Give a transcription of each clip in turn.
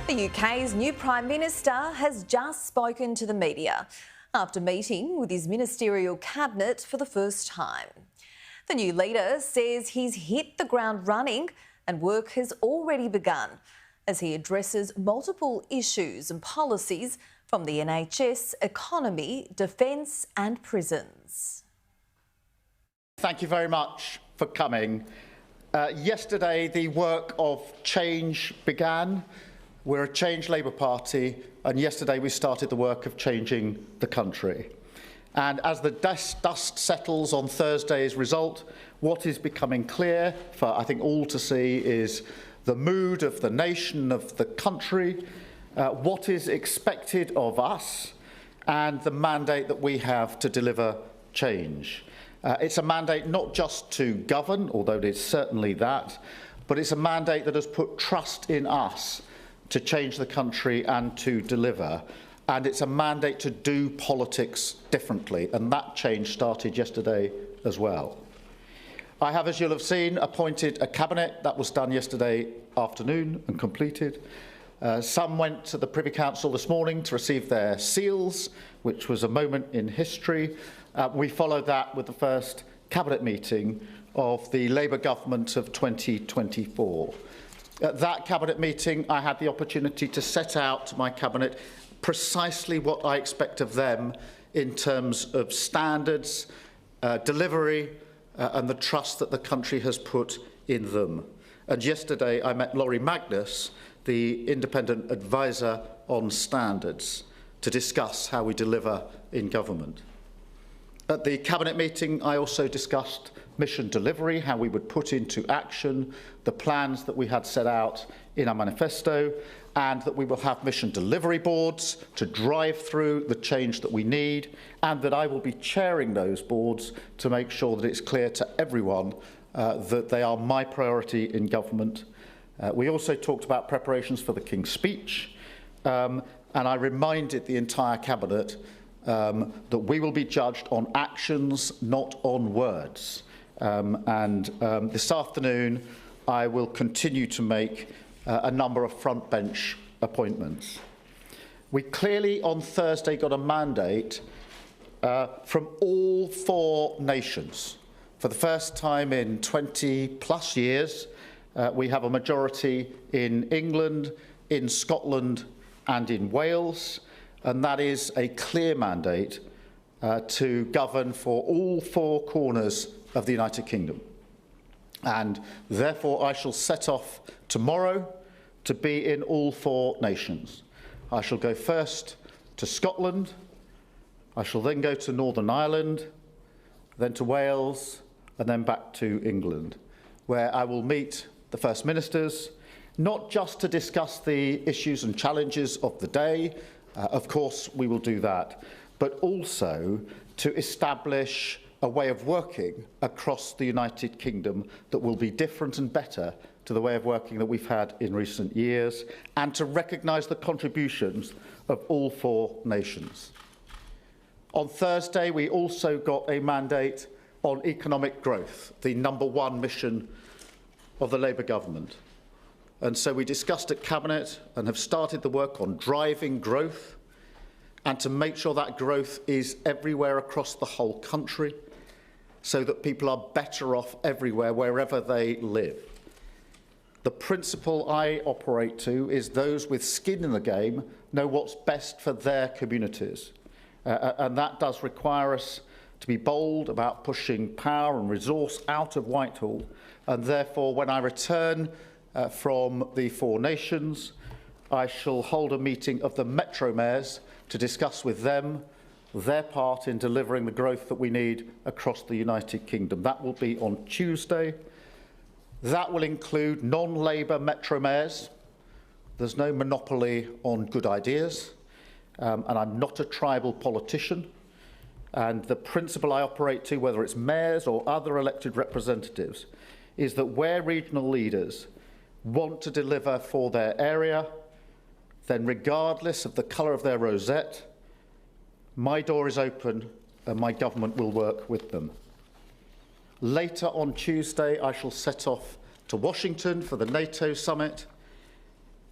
The UK's new Prime Minister has just spoken to the media after meeting with his ministerial cabinet for the first time. The new leader says he's hit the ground running and work has already begun as he addresses multiple issues and policies from the NHS, economy, defence and prisons. Thank you very much for coming. Yesterday, the work of change began. We're a Change Labour Party, and yesterday we started the work of changing the country. And as the dust settles on Thursday's result, what is becoming clear for, I think, all to see is the mood of the nation, of the country, what is expected of us, and the mandate that we have to deliver change. It's a mandate not just to govern, although it is certainly that, but it's a mandate that has put trust in us to change the country and to deliver. And it's a mandate to do politics differently, and that change started yesterday as well. I have, as you'll have seen, appointed a cabinet. That was done yesterday afternoon and completed. Some went to the Privy Council this morning to receive their seals, which was a moment in history. We followed that with the first cabinet meeting of the Labour government of 2024. At that cabinet meeting, I had the opportunity to set out to my cabinet precisely what I expect of them in terms of standards, delivery, and the trust that the country has put in them. And yesterday, I met Laurie Magnus, the independent advisor on standards, to discuss how we deliver in government. At the cabinet meeting, I also discussed mission delivery, how we would put into action the plans that we had set out in our manifesto, and that we will have mission delivery boards to drive through the change that we need, and that I will be chairing those boards to make sure that it's clear to everyone that they are my priority in government. We also talked about preparations for the King's speech, and I reminded the entire cabinet that we will be judged on actions, not on words. This afternoon, I will continue to make a number of front bench appointments. We clearly on Thursday got a mandate from all four nations. For the first time in 20 plus years, we have a majority in England, in Scotland and in Wales, and that is a clear mandate to govern for all four corners of the United Kingdom. And therefore I shall set off tomorrow to be in all four nations. I shall go first to Scotland, I shall then go to Northern Ireland, then to Wales, and then back to England, where I will meet the First Ministers, not just to discuss the issues and challenges of the day, of course we will do that, but also to establish a way of working across the United Kingdom that will be different and better to the way of working that we've had in recent years, and to recognise the contributions of all four nations. On Thursday, we also got a mandate on economic growth, the #1 mission of the Labour government. And so we discussed at Cabinet and have started the work on driving growth and to make sure that growth is everywhere across the whole country so that people are better off everywhere, wherever they live. The principle I operate to is those with skin in the game know what's best for their communities. And that does require us to be bold about pushing power and resource out of Whitehall. And therefore, when I return from the four nations, I shall hold a meeting of the Metro Mayors to discuss with them their part in delivering the growth that we need across the United Kingdom. That will be on Tuesday. That will include non-Labour Metro Mayors. There's no monopoly on good ideas, and I'm not a tribal politician. And the principle I operate to, whether it's mayors or other elected representatives, is that where regional leaders want to deliver for their area, then regardless of the colour of their rosette, my door is open and my government will work with them. Later on Tuesday, I shall set off to Washington for the NATO summit.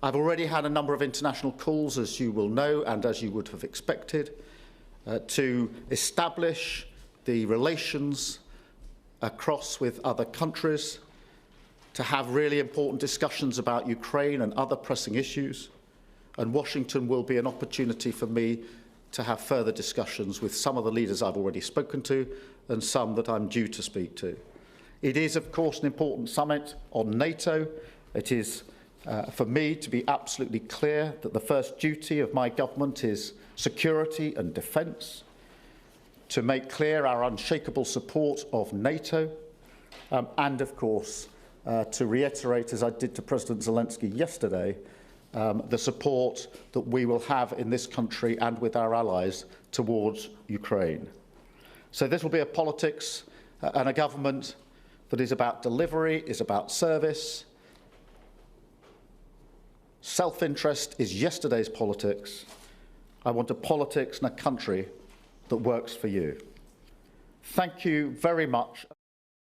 I've already had a number of international calls, as you will know, and as you would have expected, to establish the relations across with other countries, to have really important discussions about Ukraine and other pressing issues. And Washington will be an opportunity for me to have further discussions with some of the leaders I've already spoken to and some that I'm due to speak to. It is, of course, an important summit on NATO. It is for me to be absolutely clear that the first duty of my government is security and defence, to make clear our unshakable support of NATO, and, of course, to reiterate, as I did to President Zelensky yesterday, the support that we will have in this country and with our allies towards Ukraine. So this will be a politics and a government that is about delivery, is about service. Self-interest is yesterday's politics. I want a politics and a country that works for you. Thank you very much.